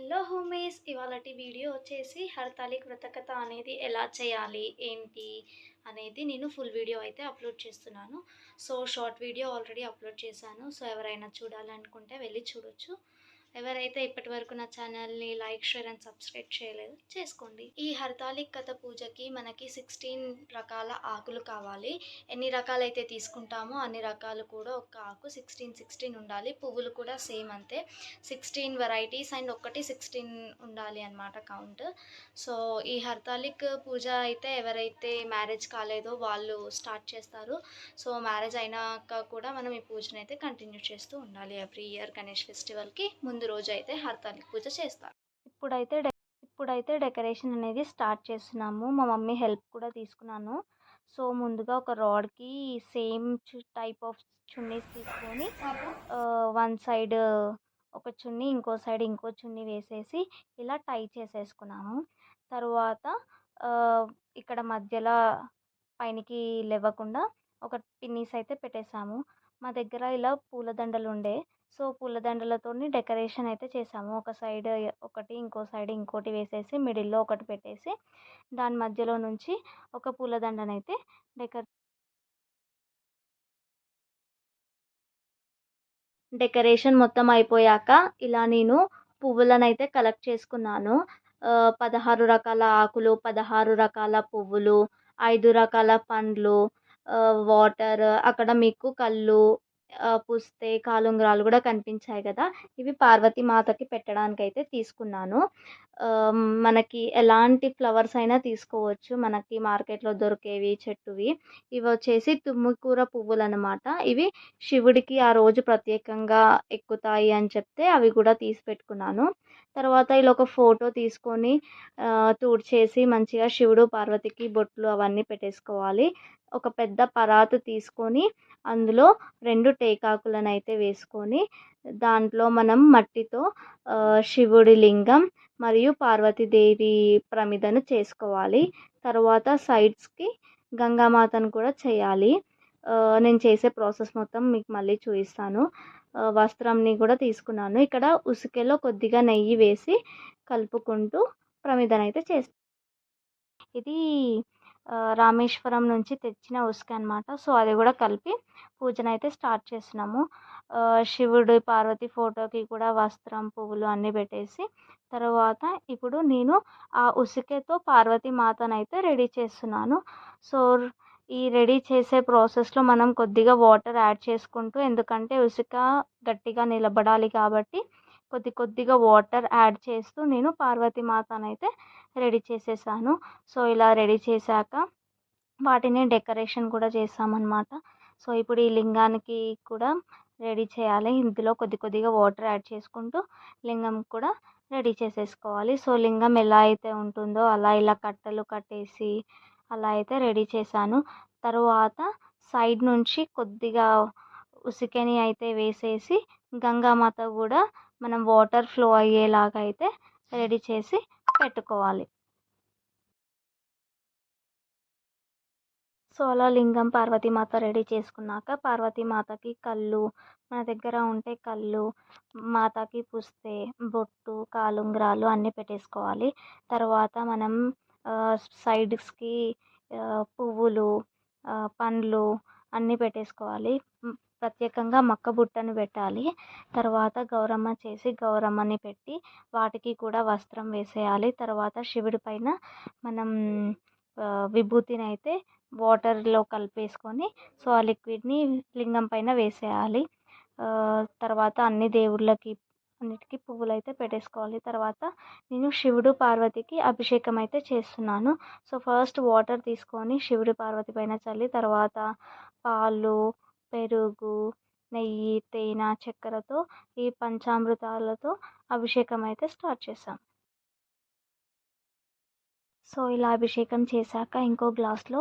Hello హోమీస్, ఇవాళటి video వచ్చేసి హర్తాళిక్ వ్రత కథ అనేది ఎలా చేయాలి ఏంటి అనేది నేను ఫుల్ వీడియో అయితే అప్లోడ్ చేస్తున్నాను. So short video already upload చేశాను. సో ఎవరైనా చూడాలనుకుంటే వెళ్ళి చూడొచ్చు. ఎవరైతే ఇప్పటి వరకు నా ఛానల్ని లైక్, షేర్ అండ్ సబ్స్క్రైబ్ చేయలేదు చేసుకోండి. ఈ హర్తాళిక్ కథ పూజకి మనకి 16 రకాల ఆకులు కావాలి. ఎన్ని రకాలైతే తీసుకుంటామో అన్ని రకాలు కూడా ఒక ఆకు 16 ఉండాలి. పువ్వులు కూడా సేమ్ అంతే, 16 వెరైటీస్ అండ్ ఒకటి 16 ఉండాలి అన్నమాట కౌంట్. సో ఈ హర్తాళిక్ పూజ అయితే ఎవరైతే మ్యారేజ్ కాలేదో వాళ్ళు స్టార్ట్ చేస్తారు. సో మ్యారేజ్ అయినాక కూడా మనం ఈ పూజను అయితే కంటిన్యూ చేస్తూ ఉండాలి. ఎవ్రీ ఇయర్ గణేష్ ఫెస్టివల్కి ముందు రోజు అయితే హర్తాళిక్ పూజ చేస్తారు. ఇప్పుడైతే డెకరేషన్ అనేది స్టార్ట్ చేస్తున్నాము. మా మమ్మీ హెల్ప్ కూడా తీసుకున్నాను. సో ముందుగా ఒక రాడ్కి సేమ్ టైప్ ఆఫ్ చున్నీస్ తీసుకొని వన్ సైడ్ ఒక చున్నీ, ఇంకో సైడ్ ఇంకో చున్నీ వేసేసి ఇలా టై చేసేసుకున్నాము. తరువాత ఇక్కడ మధ్యలో పైనకి లేవకుండా ఒక పిన్నీస్ అయితే పెట్టేసాము. మా దగ్గర ఇలా పూలదండలు ఉండే, సో పూలదండలతోని డెకరేషన్ అయితే చేసాము. ఒక సైడ్ ఒకటి, ఇంకో సైడ్ ఇంకోటి వేసేసి మిడిల్లో ఒకటి పెట్టేసి దాని మధ్యలో నుంచి ఒక పూలదండనైతే డెకరేషన్ మొత్తం అయిపోయాక ఇలా నేను పువ్వులనైతే కలెక్ట్ చేసుకున్నాను. 16 రకాల ఆకులు, 16 రకాల పువ్వులు, 5 రకాల పండ్లు, వాటర్, అక్కడ మీకు కళ్ళు, పుస్తే, కాలుంగరాలు కూడా కనిపించాయి కదా! ఇవి పార్వతీ మాతకి పెట్టడానికైతే తీసుకున్నాను. మనకి ఎలాంటి ఫ్లవర్స్ అయినా తీసుకోవచ్చు, మనకి మార్కెట్లో దొరికేవి చెట్టువి. ఇవి వచ్చేసి తుమ్మికూర పువ్వులనమాట. ఇవి శివుడికి ఆ రోజు ప్రత్యేకంగా ఎక్కుతాయి అని చెప్తే అవి కూడా తీసి పెట్టుకున్నాను. తర్వాత ఇలా ఒక ఫోటో తీసుకొని తుడిచేసి మంచిగా శివుడు, పార్వతికి బొట్లు అవన్నీ పెట్టేసుకోవాలి. ఒక పెద్ద పరాతు తీసుకొని అందులో 2 టేకాకులను అయితే వేసుకొని దాంట్లో మనం మట్టితో శివుడి లింగం మరియు పార్వతీదేవి ప్రమిదను చేసుకోవాలి. తర్వాత సైడ్స్కి గంగామాతను కూడా చేయాలి. నేను చేసే ప్రాసెస్ మొత్తం మీకు మళ్ళీ చూపిస్తాను. వస్త్రంని కూడా తీసుకున్నాను. ఇక్కడ ఉసికెలో కొద్దిగా నెయ్యి వేసి కలుపుకుంటూ ప్రమిదనైతే చేస్తాను. ఇది రామేశ్వరం నుంచి తెచ్చిన ఉసుక అనమాట. సో అది కూడా కలిపి పూజనైతే స్టార్ట్ చేస్తున్నాము. శివుడు, పార్వతి ఫోటోకి కూడా వస్త్రం, పువ్వులు అన్నీ పెట్టేసి తర్వాత ఇప్పుడు నేను ఆ ఉసికతో పార్వతీ మాతనైతే రెడీ చేస్తున్నాను. సో ఈ రెడీ చేసే ప్రాసెస్లో మనం కొద్దిగా వాటర్ యాడ్ చేసుకుంటూ, ఎందుకంటే ఉసుక గట్టిగా నిలబడాలి కాబట్టి కొద్దిగా వాటర్ యాడ్ చేస్తూ నేను పార్వతీ మాతనైతే రెడీ చేసేసాను. సో ఇలా రెడీ చేశాక వాటిని డెకరేషన్ కూడా చేసామన్నమాట. సో ఇప్పుడు ఈ లింగానికి కూడా రెడీ చేయాలి. ఇందులో కొద్దిగా వాటర్ యాడ్ చేసుకుంటూ లింగం కూడా రెడీ చేసేసుకోవాలి. సో లింగం ఎలా అయితే ఉంటుందో అలా ఇలా కట్టలు కట్టేసి అలా అయితే రెడీ చేశాను. తరువాత సైడ్ నుంచి కొద్దిగా ఉసికని అయితే వేసేసి గంగామాత కూడా మనం వాటర్ ఫ్లో అయ్యేలాగా అయితే రెడీ చేసి పెట్టుకోవాలి. సో అలా లింగం పార్వతీమాత రెడీ చేసుకున్నాక పార్వతీమాతకి కళ్ళు, మన దగ్గర ఉంటే కళ్ళు, మాతకి పుస్తే, బొట్టు, కాలుంగరాలు అన్నీ పెట్టేసుకోవాలి. తర్వాత మనం సైడ్స్కి పువ్వులు, పండ్లు అన్నీ పెట్టేసుకోవాలి. ప్రత్యేకంగా మక్క బుట్టను పెట్టాలి. తర్వాత గౌరమ్మ చేసి గౌరమ్మని పెట్టి వాటికి కూడా వస్త్రం వేసేయాలి. తర్వాత శివుడి పైన మనం విభూతిని అయితే వాటర్లో కలిపేసుకొని సో ఆ లిక్విడ్ని లింగం పైన వేసేయాలి. తర్వాత అన్ని దేవుళ్ళకి అన్నిటికీ పువ్వులు అయితే పెట్టేసుకోవాలి. తర్వాత నేను శివుడు, పార్వతికి అభిషేకం అయితే చేస్తున్నాను. సో ఫస్ట్ వాటర్ తీసుకొని శివుడు, పార్వతి పైన చల్లి తర్వాత పాలు, పెరుగు, నెయ్యి, తేనె, చక్కెరతో ఈ పంచామృతాలతో అభిషేకం అయితే స్టార్ట్ చేశాం. సో ఇలా అభిషేకం చేశాక ఇంకో గ్లాస్లో